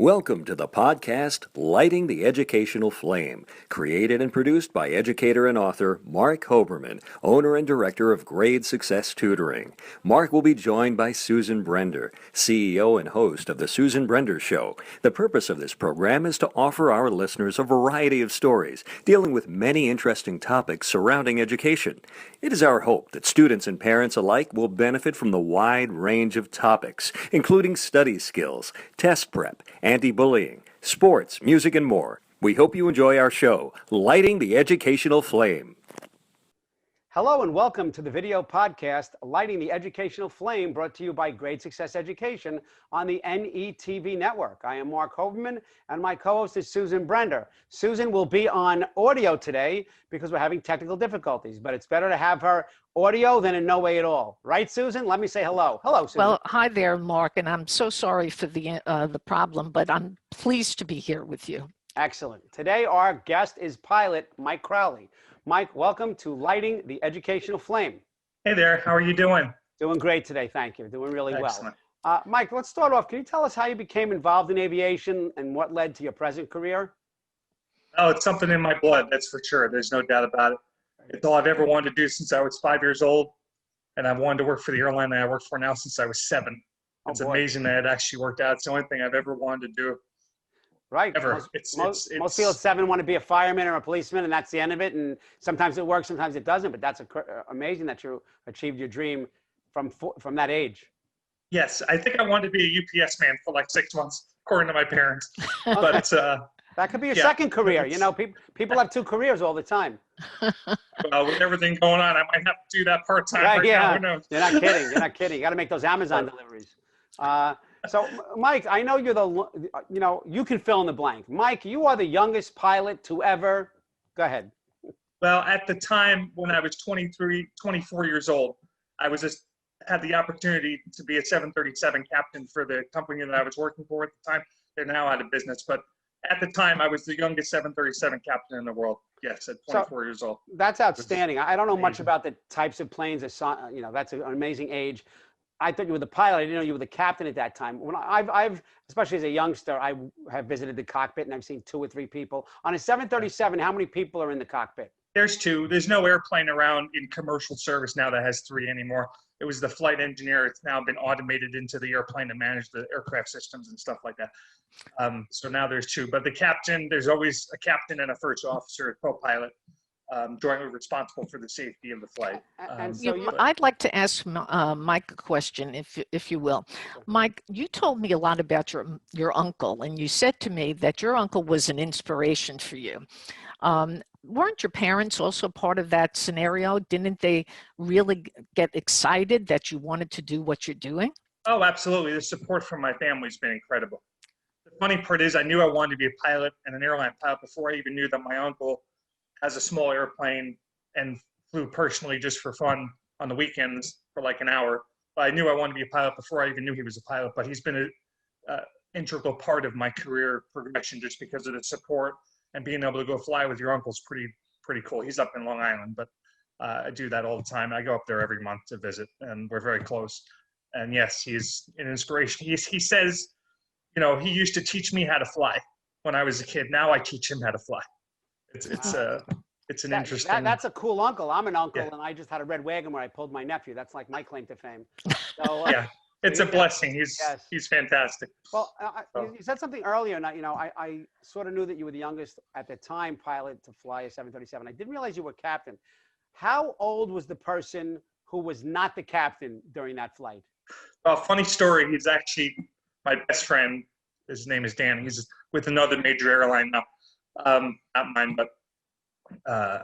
Welcome to the podcast Lighting the Educational Flame, created and produced by educator and author Mark Hoberman, owner and director of Grade Success Tutoring. Mark will be joined by Susan Brender, CEO and host of The Susan Brender Show. The purpose of this program is to offer our listeners a variety of stories dealing with many interesting topics surrounding education. It is our hope that students and parents alike will benefit from the wide range of topics, including study skills, test prep, anti-bullying, sports, music, and more. We hope you enjoy our show, Lighting the Educational Flame. Hello and welcome to the video podcast, Lighting the Educational Flame, brought to you by Grade Success Education on the NETV network. I am Mark Hoberman, and my co-host is Susan Brender. Susan will be on audio today because we're having technical difficulties, but it's better to have her audio than in no way at all. Right, Susan? Let me say hello. Hello, Susan. Well, hi there, Mark, and I'm so sorry for the problem, but I'm pleased to be here with you. Excellent. Today, our guest is pilot Mike Crowley. Mike, welcome to Lighting the Educational Flame. Hey there, how are you doing? Doing great today, thank you. Doing really Excellent. well. Mike, let's start off. Can you tell us how you became involved in aviation and what led to your present career? Oh, it's something in my blood, that's for sure. There's no doubt about it. It's all I've ever wanted to do since I was 5 years old, and I've wanted to work for the airline that I work for now since I was 7. It's amazing that it actually worked out. It's the only thing I've ever wanted to do. Right. Ever. Most people at 7 want to be a fireman or a policeman, and that's the end of it. And sometimes it works, sometimes it doesn't. But that's amazing that you achieved your dream from that age. Yes, I think I wanted to be a UPS man for like 6 months, according to my parents. But it's that could be your second career. You know, people have 2 careers all the time. With everything going on, I might have to do that part-time right yeah. now. Who knows? You're not kidding. You're not kidding. You got to make those Amazon deliveries. So, Mike, I know you can fill in the blank. Mike, you are the youngest pilot to ever. Go ahead. Well, at the time when I was 24 years old, I had the opportunity to be a 737 captain for the company that I was working for at the time. They're now out of business, but at the time I was the youngest 737 captain in the world. Yes, at 24 years old. That's outstanding. I don't know much about the types of planes. That's an amazing age. I thought you were the pilot. I didn't know you were the captain at that time. When I've especially as a youngster, I have visited the cockpit and I've seen 2 or 3 people. On a 737, how many people are in the cockpit? There's 2. There's no airplane around in commercial service now that has 3 anymore. It was the flight engineer. It's now been automated into the airplane to manage the aircraft systems and stuff like that. So now there's 2. But the captain, there's always a captain and a first officer, a co-pilot. Jointly responsible for the safety of the flight. I'd like to ask Mike a question, if you will. Mike, you told me a lot about your uncle, and you said to me that your uncle was an inspiration for you. Weren't your parents also part of that scenario? Didn't they really get excited that you wanted to do what you're doing? Oh, absolutely. The support from my family has been incredible. The funny part is I knew I wanted to be a pilot and an airline pilot before I even knew that my uncle has a small airplane and flew personally just for fun on the weekends for like an hour. But I knew I wanted to be a pilot before I even knew he was a pilot, but he's been an integral part of my career progression just because of the support, and being able to go fly with your uncle's pretty cool. He's up in Long Island, but I do that all the time. I go up there every month to visit, and we're very close. And yes, he's an inspiration. He says, he used to teach me how to fly when I was a kid. Now I teach him how to fly. It's an interesting. That's a cool uncle. I'm an uncle, and I just had a red wagon where I pulled my nephew. That's like my claim to fame. So, yeah, it's a blessing. He's fantastic. Well, you said something earlier, and I sort of knew that you were the youngest at the time pilot to fly a 737. I didn't realize you were captain. How old was the person who was not the captain during that flight? Well, funny story. He's actually my best friend. His name is Dan. He's with another major airline now. Not mine, but I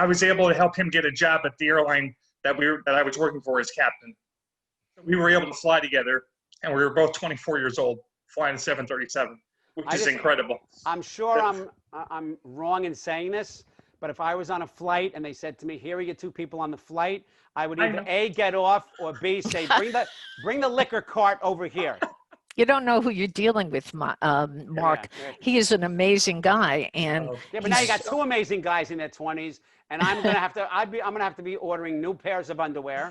was able to help him get a job at the airline that I was working for as captain. We were able to fly together, and we were both 24 years old flying a 737, which is incredible. I'm sure I'm wrong in saying this, but if I was on a flight and they said to me, "Here are your 2 people on the flight," I would either A, get off, or B, say, bring the liquor cart over here. you don't know who you're dealing with, Mark. Yeah. He is an amazing guy, and Yeah, but now you he's got two amazing guys in their 20s, and I'm gonna have to. I'm gonna have to be ordering new pairs of underwear,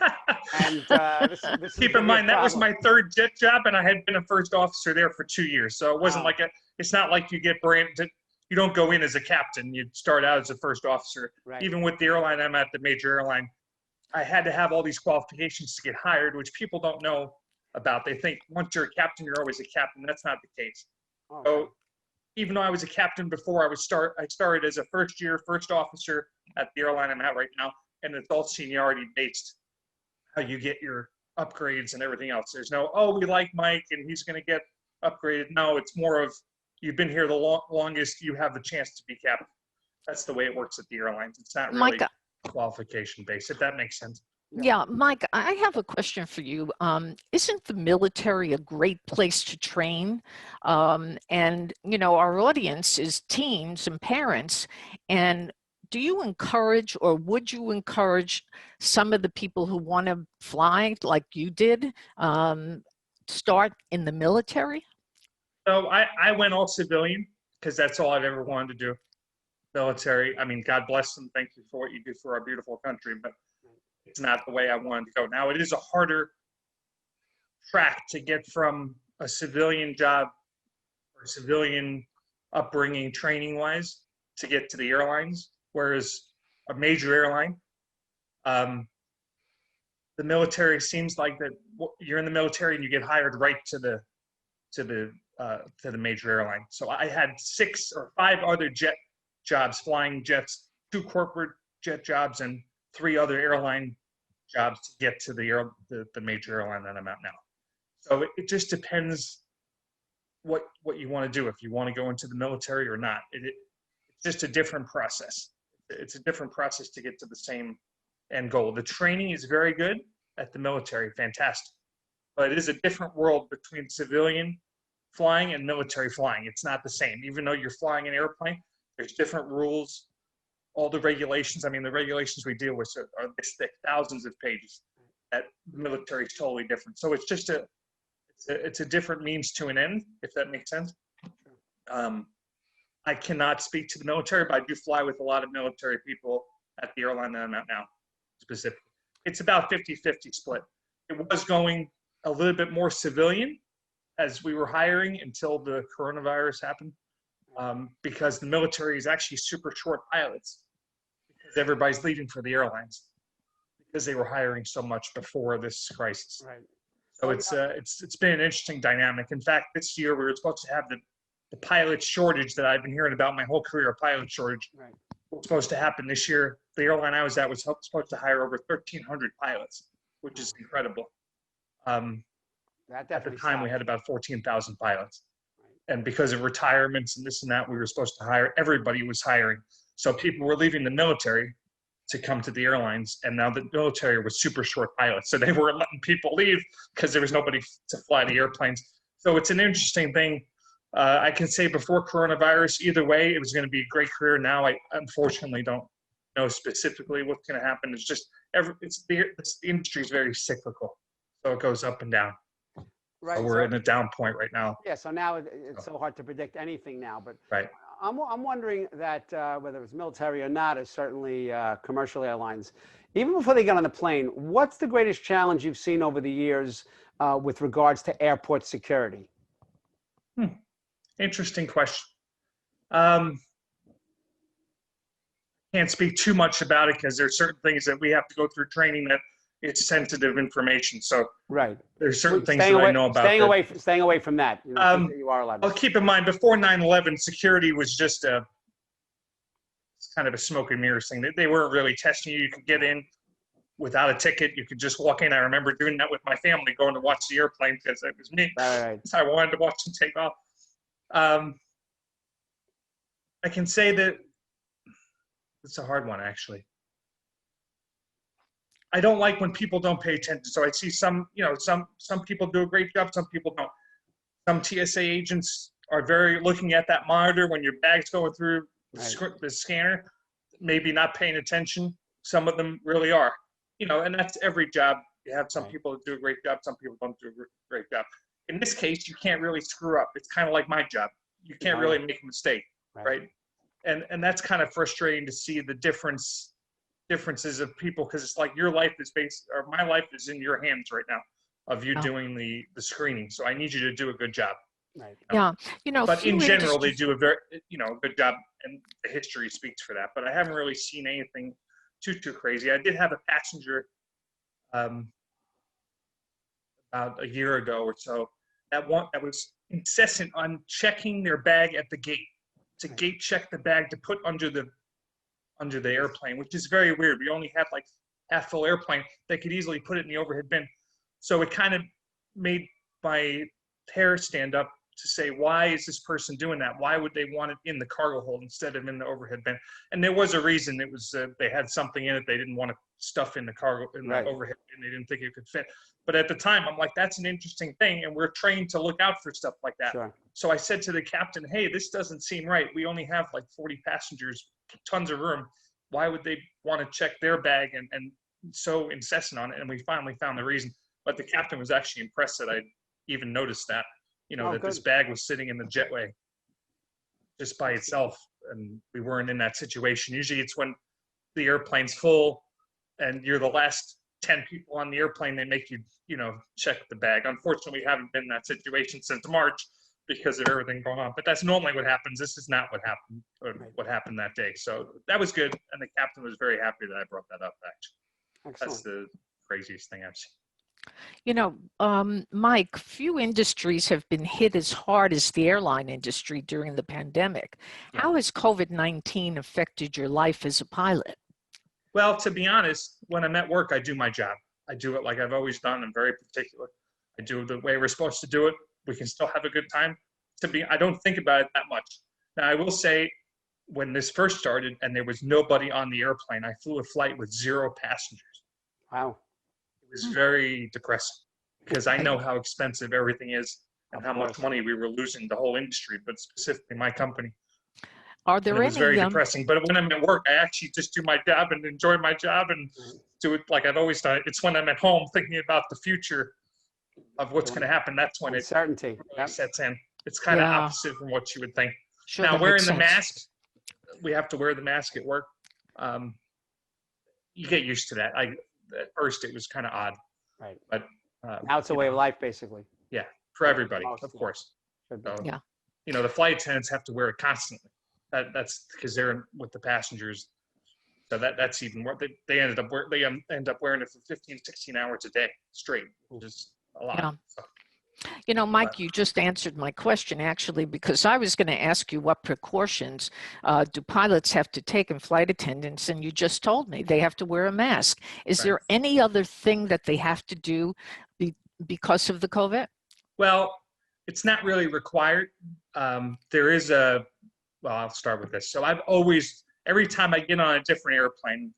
and this is Keep gonna in be a mind that was problem. my third jet job, and I had been a first officer there for 2 years. So it wasn't Wow. like it's not like you get branded. You don't go in as a captain. You start out as a first officer. Right. Even with the airline I'm at, the major airline, I had to have all these qualifications to get hired, which people don't know about. They think once you're a captain, you're always a captain. That's not the case. Oh, So even though I was a captain before, I started as a first officer at the airline I'm at right now, and it's all seniority based. How you get your upgrades and everything else. There's no, oh, we like Mike and he's going to get upgraded. No, it's more of you've been here the longest, you have the chance to be captain. That's the way it works at the airlines. It's not really Mike, qualification based, if that makes sense. yeah, Mike, I have a question for you. Isn't the military a great place to train? And, you know, our audience is teens and parents. And do you encourage, or would you encourage some of the people who want to fly like you did, start in the military? So I went all civilian because that's all I've ever wanted to do. Military, I mean, God bless them. Thank you for what you do for our beautiful country, but it's not the way I wanted to go. Now, it is a harder track to get from a civilian job or civilian upbringing training-wise to get to the airlines, whereas a major airline, the military seems like that you're in the military and you get hired right to the major airline. So I had 6 or 5 other jet jobs, flying jets, 2 corporate jet jobs, and 3 other airline jobs to get to the major airline that I'm at now. So it just depends what you want to do, if you want to go into the military or not. It's just a different process. It's a different process to get to the same end goal. The training is very good at the military, fantastic. But it is a different world between civilian flying and military flying. It's not the same. Even though you're flying an airplane, there's different rules, all the regulations. I mean, the regulations we deal with are this thick, thousands of pages. That the military is totally different. So it's just it's a different means to an end, if that makes sense. I cannot speak to the military, but I do fly with a lot of military people at the airline that I'm at now, specifically. It's about 50-50 split. It was going a little bit more civilian as we were hiring until the coronavirus happened, because the military is actually super short pilots because everybody's leaving for the airlines because they were hiring so much before this crisis. Right. So it's been an interesting dynamic. In fact, this year we were supposed to have the pilot shortage that I've been hearing about my whole career, pilot shortage. Right. Was supposed to happen this year. The airline I was at was supposed to hire over 1,300 pilots, which is incredible. That At the time, we had about 14,000 pilots. Right. And because of retirements and this and that, we were supposed to hire, everybody was hiring. So people were leaving the military to come to the airlines, and now the military was super short pilots. So they weren't letting people leave because there was nobody to fly the airplanes. So it's an interesting thing. I can say before coronavirus, either way, it was going to be a great career. Now, I unfortunately don't know specifically what's going to happen. It's just, the industry is very cyclical. So it goes up and down. Right. So we're in a down point right now. Yeah. So now it's so hard to predict anything now. But Right. I'm wondering that whether it's military or not, is certainly commercial airlines. Even before they get on the plane, what's the greatest challenge you've seen over the years with regards to airport security? Interesting question. Can't speak too much about it because there's certain things that we have to go through training that it's sensitive information. So right, there's certain things that I know about. Staying away from that. You know, things that you are allowed to. I'll keep in mind before 9/11, security was just it's kind of a smoke and mirrors thing. They weren't really testing you. You could get in without a ticket. You could just walk in. I remember doing that with my family, going to watch the airplane because it was me. Right. I wanted to watch them take off. I can say that it's a hard one, actually. I don't like when people don't pay attention. So I see some people do a great job, some people don't. Some TSA agents are very looking at that monitor when your bag's going through the scanner, maybe not paying attention. Some of them really are, and that's every job. You have some people that do a great job, some people don't do a great job. in this case, you can't really screw up. It's kind of like my job. You can't really make a mistake, right? And that's kind of frustrating to see the differences of people, because it's like your life is my life is in your hands right now of you doing the screening. So I need you to do a good job. Right. Yeah. But in general, they do a very, good job, and the history speaks for that. But I haven't really seen anything too crazy. I did have a passenger about a year ago or so that was incessant on checking their bag at the gate, to gate check the bag to put under the airplane, which is very weird. We only have like half full airplane. They could easily put it in the overhead bin. So it kind of made my hair stand up to say, why is this person doing that? Why would they want it in the cargo hold instead of in the overhead bin? And there was a reason. It was they had something in it they didn't want to stuff in the the overhead bin. They didn't think it could fit. But at the time, I'm like, that's an interesting thing, and we're trained to look out for stuff like that. Sure. So I said to the captain, hey, this doesn't seem right. We only have like 40 passengers, tons of room. Why would they want to check their bag and so incessant on it? And we finally found the reason. But the captain was actually impressed that I even noticed that. That this bag was sitting in the jetway just by itself, and we weren't in that situation. Usually it's when the airplane's full and you're the last 10 people on the airplane, they make you, check the bag. Unfortunately, we haven't been in that situation since March because of everything going on, but that's normally what happens. This is not what happened, or what happened that day. So that was good, and the captain was very happy that I brought that up, actually. Excellent. That's the craziest thing I've seen. Mike, few industries have been hit as hard as the airline industry during the pandemic. Yeah. How has COVID-19 affected your life as a pilot? Well, to be honest, when I'm at work, I do my job. I do it like I've always done. I'm very particular. I do it the way we're supposed to do it. We can still have a good time. I don't think about it that much. Now, I will say, when this first started and there was nobody on the airplane, I flew a flight with 0 passengers. Wow. It was very depressing, because I know how expensive everything is and how much money we were losing, the whole industry, but specifically my company. Are there and it any? was very depressing. But when I'm at work, I actually just do my job and enjoy my job and do it like I've always done. It's when I'm at home thinking about the future of what's going to happen. That's when uncertainty really sets in. It's kind of opposite from what you would think. Sure, now, wearing the sense. mask, we have to wear the mask at work. You get used to that. At first, it was kind of odd. Right. But now it's a way of life, basically. Yeah, for everybody, of course. So, yeah. The flight attendants have to wear it constantly. That's because they're with the passengers. So that's even more. They end up wearing it for 15, 16 hours a day straight, which is a lot. Yeah. So. Mike, you just answered my question, actually, because I was going to ask you what precautions do pilots have to take, and flight attendants, and you just told me they have to wear a mask. Is there any other thing that they have to do because of the COVID? Well, it's not really required. There is I'll start with this. So every time I get on a different airplane,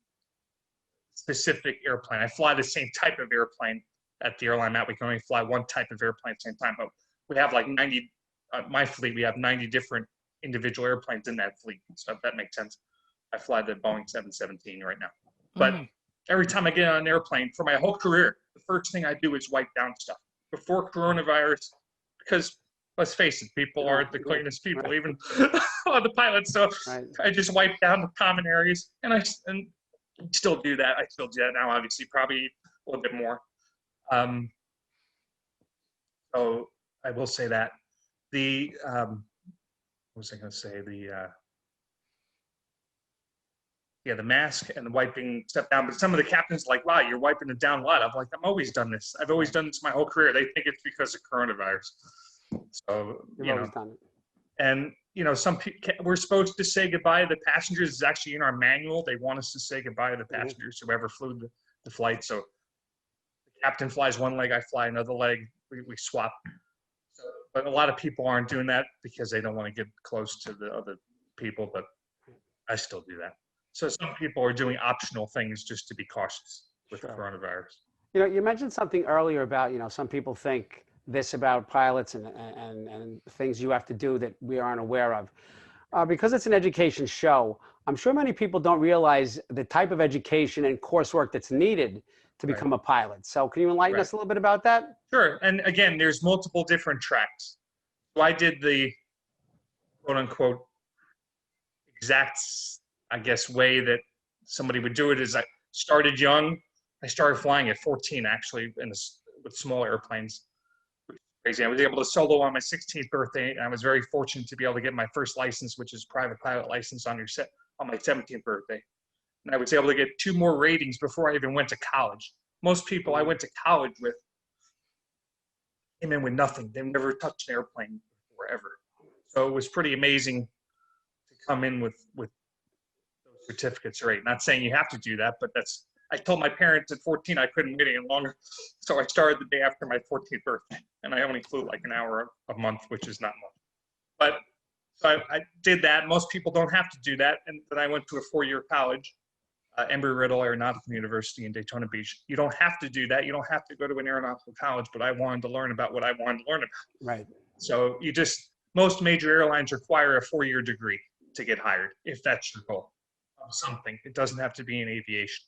specific airplane, I fly the same type of airplane at the airline that we can only fly one type of airplane at the same time. But we have like 90, my fleet, we have 90 different individual airplanes in that fleet. So if that makes sense. I fly the Boeing 717 right now. But every time I get on an airplane for my whole career, the first thing I do is wipe down stuff. Before coronavirus, because let's face it, people aren't the cleanest people, even on the pilots. So I just wipe down the common areas, and I still do that. I still do that now, obviously, probably a little bit more. So I will say that what was I going to say? The mask and the wiping stuff down. But some of the captains are like, wow, you're wiping it down a lot. I'm like, I've always done this. I've always done this my whole career. They think it's because of coronavirus. So, and some people, we're supposed to say goodbye to the passengers. It's actually in our manual. They want us to say goodbye to the passengers, whoever flew the flight. So the captain flies one leg, I fly another leg. We swap. So, but a lot of people aren't doing that because they don't want to get close to the other people, but I still do that. So some people are doing optional things just to be cautious with coronavirus. You mentioned something earlier about, some people think this about pilots and things you have to do that we aren't aware of. Because it's an education show, I'm sure many people don't realize the type of education and coursework that's needed to become a pilot. So can you enlighten us a little bit about that? Sure. And again, there's multiple different tracks. So I did the quote unquote exact, I guess, way that somebody would do it is I started young. I started flying at 14, actually, with small airplanes. Crazy. I was able to solo on my 16th birthday, and I was very fortunate to be able to get my first license, which is private pilot license, on my 17th birthday. And I was able to get 2 more ratings before I even went to college. Most people I went to college with came in with nothing. They've never touched an airplane before, ever. So it was pretty amazing to come in with those certificates, right? Not saying you have to do that, but I told my parents at 14 I couldn't wait any longer. So I started the day after my 14th birthday, and I only flew like an hour a month, which is not much. But so I did that. Most people don't have to do that. And then I went to a 4-year college, Embry-Riddle Aeronautical University in Daytona Beach. You don't have to do that. You don't have to go to an aeronautical college, but I wanted to learn about what I wanted to learn about. Right. So most major airlines require a 4-year degree to get hired, if that's your goal of something. It doesn't have to be in aviation.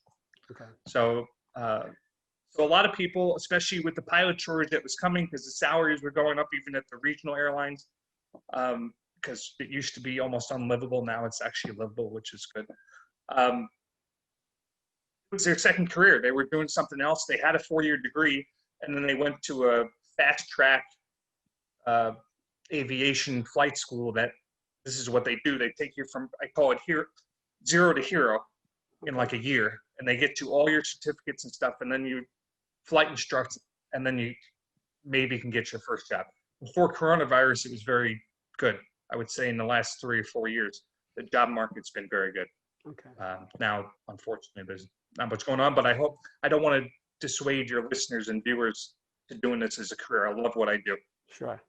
Okay. So a lot of people, especially with the pilot shortage that was coming, because the salaries were going up even at the regional airlines, because it used to be almost unlivable. Now it's actually livable, which is good. It was their second career. They were doing something else. They had a 4-year degree, and then they went to a fast track aviation flight school. That this is what they do. They take you from, I call it here, 0 to hero in like a year, and they get you all your certificates and stuff, and then you flight instruct, and then you maybe can get your first job. Before coronavirus, it was very good. I would say in the last 3 or 4 years, the job market's been very good. Okay. Now, unfortunately, there's not much going on, but I don't want to dissuade your listeners and viewers to doing this as a career. I love what I do. Sure.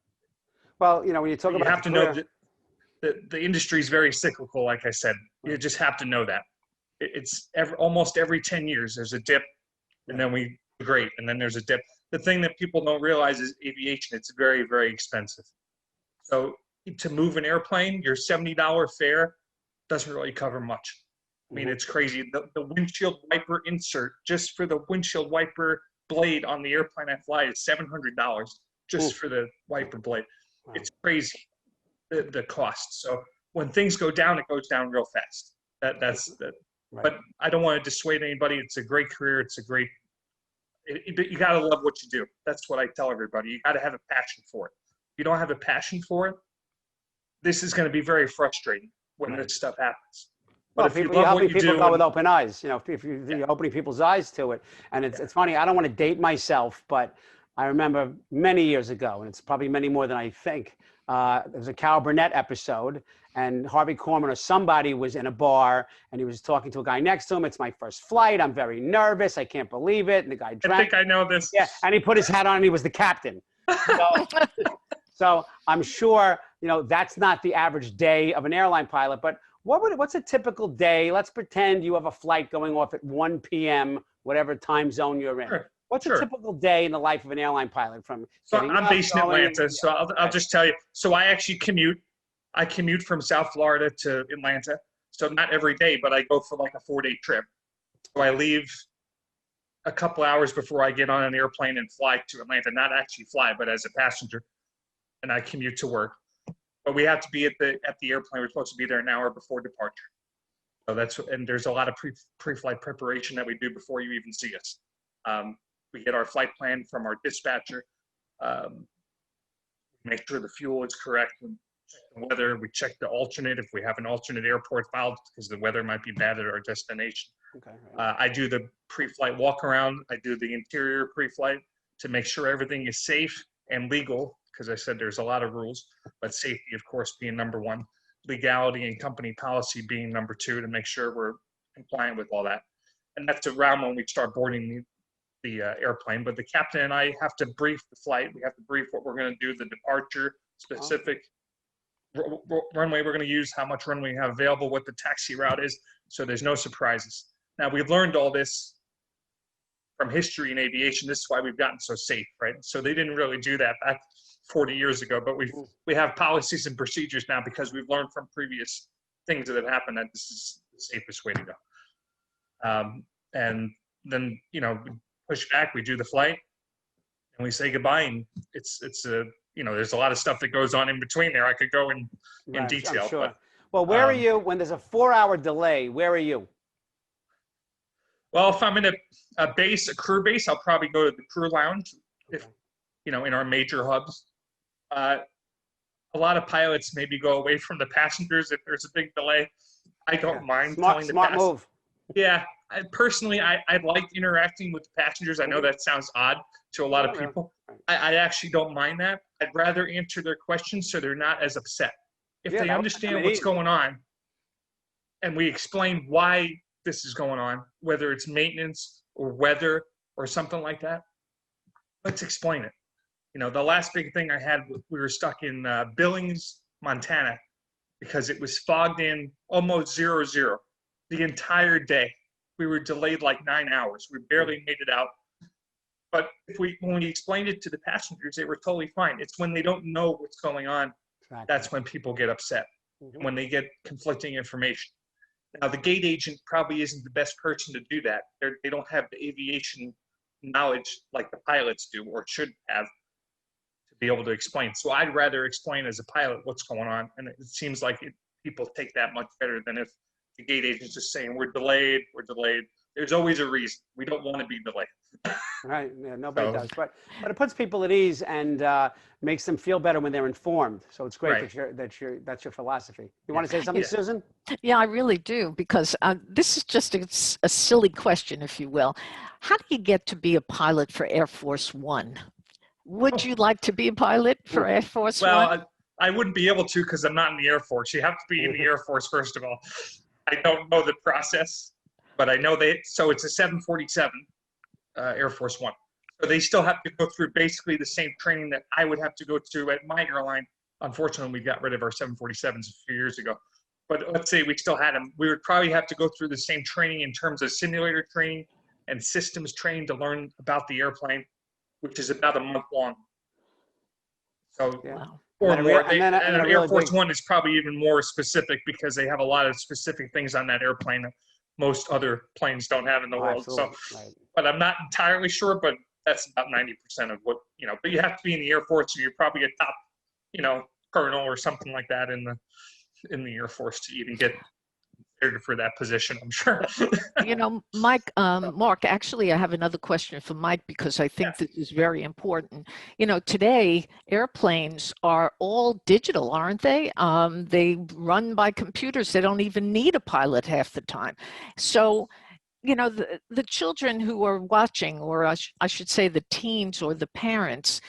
Well, when you talk about, you have to know that the industry is very cyclical. Like I said, you just have to know that it's almost every 10 years there's a dip, and then we great, and then there's a dip. The thing that people don't realize is aviation. It's very, very expensive. So to move an airplane, your $70 fare doesn't really cover much. I mean, it's crazy. The windshield wiper insert just for the windshield wiper blade on the airplane I fly is $700 just for the wiper blade. Wow. It's crazy, the cost. So when things go down, it goes down real fast. That's. But I don't want to dissuade anybody. It's a great career. It's a great. You got to love what you do. That's what I tell everybody. You got to have a passion for it. If you don't have a passion for it, this is going to be very frustrating when this stuff happens. But if you love what you do, go with open eyes. If you're opening people's eyes to it, and it's funny. I don't want to date myself, but I remember many years ago, and it's probably many more than I think. There was a Carol Burnett episode, and Harvey Korman or somebody was in a bar, and he was talking to a guy next to him. It's my first flight. I'm very nervous. I can't believe it. And the guy drank. I think I know this. Yeah, and he put his hat on, and he was the captain. So I'm sure that's not the average day of an airline pilot. But what's a typical day? Let's pretend you have a flight going off at 1 p.m., whatever time zone you're in. Sure. What's a typical day in the life of an airline pilot? So I'm based in Atlanta, so I'll just tell you. So I actually commute. I commute from South Florida to Atlanta. So not every day, but I go for like a 4-day trip. So I leave a couple hours before I get on an airplane and fly to Atlanta. Not actually fly, but as a passenger. And I commute to work. But we have to be at the airplane. We're supposed to be there an hour before departure. So and there's a lot of pre-flight preparation that we do before you even see us. We get our flight plan from our dispatcher. Make sure the fuel is correct. We check the weather. We check the alternate if we have an alternate airport filed because the weather might be bad at our destination. Okay. Right. I do the pre-flight walk around. I do the interior pre-flight to make sure everything is safe and legal. Because I said there's a lot of rules, but safety, of course, being number one, legality and company policy being number two to make sure we're compliant with all that. And that's around when we start boarding the airplane. But the captain and I have to brief the flight. We have to brief what we're going to do, the departure, specific runway we're going to use, how much runway we have available, what the taxi route is, so there's no surprises. Now, we've learned all this from history in aviation. This is why we've gotten so safe, right? So they didn't really do that back 40 years ago, but we have policies and procedures now because we've learned from previous things that have happened that this is the safest way to go. And then, push back, we do the flight, and we say goodbye. And it's a, there's a lot of stuff that goes on in between there. I could go in Right, detail. I'm sure. But, Well, where are you when there's a 4-hour delay? Where are you? well, if I'm in a crew base, I'll probably go to the crew lounge. If, in our major hubs. A lot of pilots maybe go away from the passengers if there's a big delay. I don't mind telling the Smart move. Yeah, personally, I like interacting with the passengers. I know that sounds odd to a lot of people. I actually don't mind that. I'd rather answer their questions so they're not as upset. If they understand what's going on, and we explain why this is going on, whether it's maintenance or weather or something like that, let's explain it. The last big thing I had, we were stuck in Billings, Montana, because it was fogged in almost 0-0 the entire day. We were delayed like 9 hours. We barely made it out. But when we explained it to the passengers, they were totally fine. It's when they don't know what's going on, that's when people get upset, when they get conflicting information. Now, the gate agent probably isn't the best person to do that. They don't have the aviation knowledge like the pilots do or should have, be able to explain. So I'd rather explain as a pilot what's going on. And it seems like people take that much better than if the gate agent's just saying, we're delayed. There's always a reason. We don't want to be delayed. Right. Yeah, nobody does. But it puts people at ease and makes them feel better when they're informed. So it's great that's your philosophy. You want to say something, Susan? Yeah, I really do, because this is just a silly question, if you will. How do you get to be a pilot for Air Force One? Would you like to be a pilot for Air Force One? Well, I wouldn't be able to because I'm not in the Air Force. You have to be in the Air Force, first of all. I don't know the process, but I know so it's a 747 Air Force One. So they still have to go through basically the same training that I would have to go through at my airline. Unfortunately, we got rid of our 747s a few years ago. But let's say we still had them. We would probably have to go through the same training in terms of simulator training and systems training to learn about the airplane, which is about a month long. So, or more. And Air Force One is probably even more specific because they have a lot of specific things on that airplane that most other planes don't have in the world. So, but I'm not entirely sure, but that's about 90% of what, but you have to be in the Air Force, and you're probably a top, colonel or something like that in the Air Force to even get for that position, I'm sure. Mark, actually, I have another question for Mike, because I think this is very important. Today, airplanes are all digital, aren't they? They run by computers. They don't even need a pilot half the time. So, the children who are watching, or I should say the teens or the parents,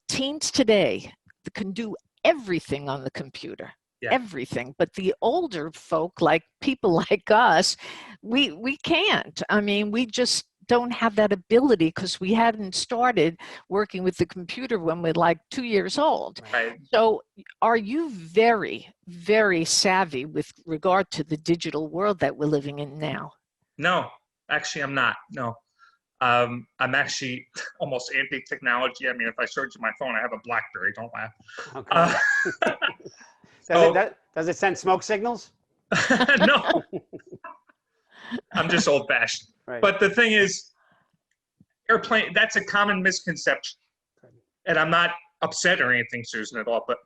teens today can do everything on the computer. Everything, but the older folk, like people like us, we can't. I mean, we just don't have that ability because we hadn't started working with the computer when we're like 2 years old. Right. So are you very, very savvy with regard to the digital world that we're living in now? No, actually, I'm not. No. I'm actually almost anti-technology. I mean, if I showed you my phone, I have a BlackBerry. Don't laugh. Okay. Does it send smoke signals? No. I'm just old-fashioned. Right. But the thing is, airplane, that's a common misconception. And I'm not upset or anything, Susan, at all, but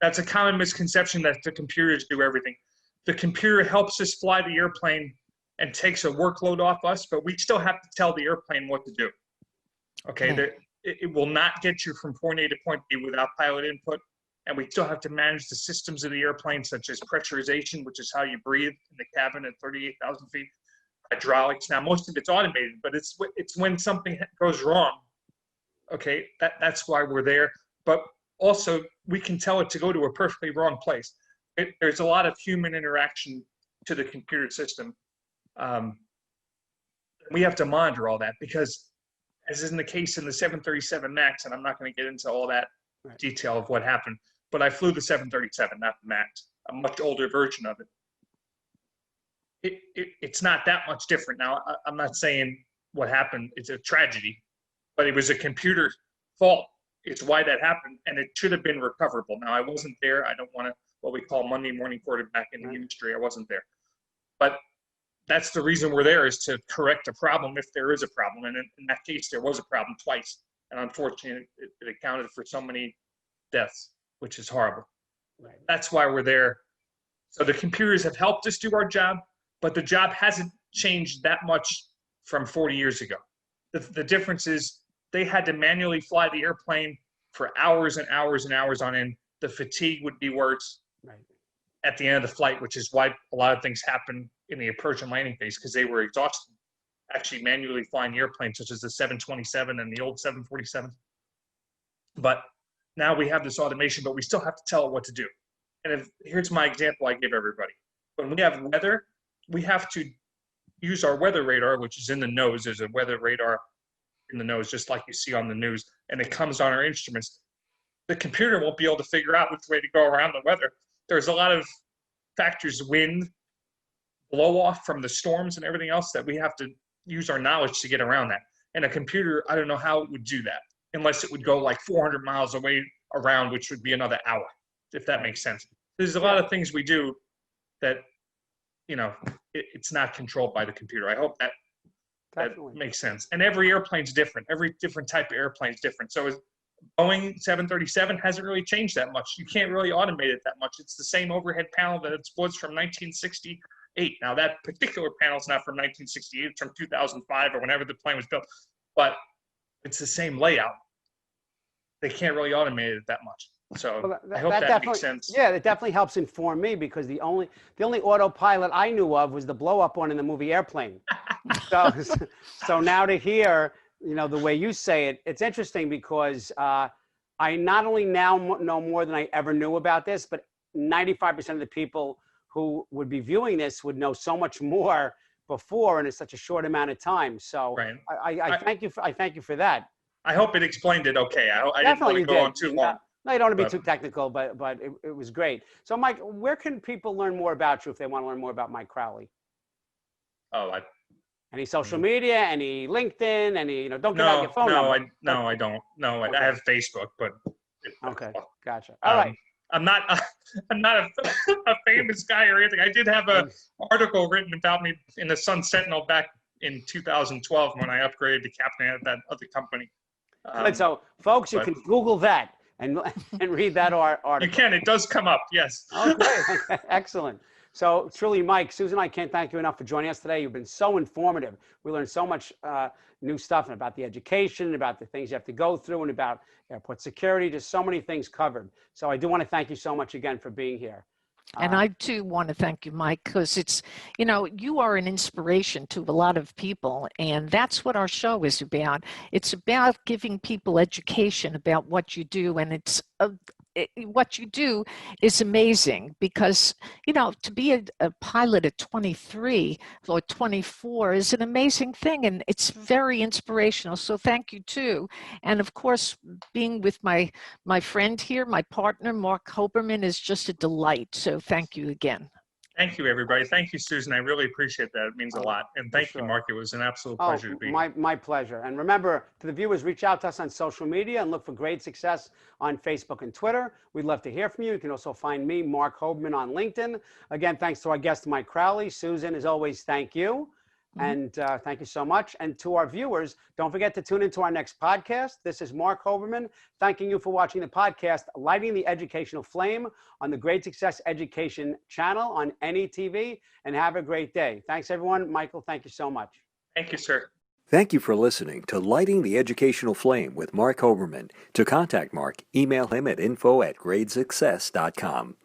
that's a common misconception that the computers do everything. The computer helps us fly the airplane and takes a workload off us, but we still have to tell the airplane what to do. Okay? It will not get you from point A to point B without pilot input. And we still have to manage the systems of the airplane, such as pressurization, which is how you breathe in the cabin at 38,000 feet, hydraulics. Now, most of it's automated, but it's when something goes wrong. Okay, that's why we're there. But also, we can tell it to go to a perfectly wrong place. There's a lot of human interaction to the computer system. We have to monitor all that because, as is in the case in the 737 MAX, and I'm not going to get into all that detail of what happened, but I flew the 737, not the MAX, a much older version of it. It's not that much different. Now, I'm not saying what happened is a tragedy, but it was a computer fault. It's why that happened, and it should have been recoverable. Now, I wasn't there. I don't want to, what we call Monday morning quarterback in the industry. I wasn't there. But that's the reason we're there, is to correct a problem if there is a problem. And in that case, there was a problem twice. And unfortunately, it accounted for so many deaths, which is horrible. Right. That's why we're there. So the computers have helped us do our job, but the job hasn't changed that much from 40 years ago. The difference is they had to manually fly the airplane for hours and hours and hours on end. The fatigue would be worse at the end of the flight, which is why a lot of things happen in the approach and landing phase, because they were exhausted actually manually flying airplanes, such as the 727 and the old 747. But now we have this automation, but we still have to tell it what to do. And here's my example I give everybody. When we have weather, we have to use our weather radar, which is in the nose. There's a weather radar in the nose, just like you see on the news, and it comes on our instruments. The computer won't be able to figure out which way to go around the weather. There's a lot of factors, wind, blow off from the storms and everything else, that we have to use our knowledge to get around that. And a computer, I don't know how it would do that, unless it would go like 400 miles away around, which would be another hour, if that makes sense. There's a lot of things we do that, it's not controlled by the computer. I hope that makes sense. And every airplane's different. Every different type of airplane is different. So Boeing 737 hasn't really changed that much. You can't really automate it that much. It's the same overhead panel that it was from 1968. Now, that particular panel is not from 1968. It's from 2005 or whenever the plane was built. But it's the same layout. They can't really automate it that much. So I hope that makes sense. Yeah, it definitely helps inform me, because the only autopilot I knew of was the blow up one in the movie Airplane. So now to hear, the way you say it, it's interesting, because I not only now know more than I ever knew about this, but 95% of the people who would be viewing this would know so much more before, and in such a short amount of time. So I thank you for that. I hope it explained it okay. I didn't want to go on too long. No, you don't want to be too technical, but it was great. So, Mike, where can people learn more about you if they want to learn more about Mike Crowley? Any social media, any LinkedIn, any, don't give out your phone number. I don't. No, I have Facebook, but. Okay, gotcha. All right. I'm not a famous guy or anything. I did have an article written about me in the Sun Sentinel back in 2012 when I upgraded to captain at that other company. So, folks, you can Google that and read that article. You can. It does come up. Yes. Okay. Excellent. So truly, Mike, Susan, I can't thank you enough for joining us today. You've been so informative. We learned so much new stuff about the education, about the things you have to go through, and about airport security. Just so many things covered. So I do want to thank you so much again for being here. And I too want to thank you, Mike, because it's, you are an inspiration to a lot of people, and that's what our show is about. It's about giving people education about what you do, and what you do is amazing, because, to be a pilot at 23 or 24 is an amazing thing, and it's very inspirational. So thank you too. And of course, being with my friend here, my partner, Mark Hoberman, is just a delight. So thank you again. Thank you, everybody. Thank you, Susan. I really appreciate that. It means a lot. And thank you, Mark. It was an absolute pleasure to be here. My pleasure. And remember, to the viewers, reach out to us on social media and look for Grade Success on Facebook and Twitter. We'd love to hear from you. You can also find me, Mark Hoberman, on LinkedIn. Again, thanks to our guest, Mike Crowley. Susan, as always, thank you. And thank you so much. And to our viewers, don't forget to tune into our next podcast. This is Mark Hoberman, thanking you for watching the podcast, Lighting the Educational Flame, on the Grade Success Education channel on NETV. And have a great day. Thanks, everyone. Michael, thank you so much. Thank you, sir. Thank you for listening to Lighting the Educational Flame with Mark Hoberman. To contact Mark, email him at info@gradesuccess.com.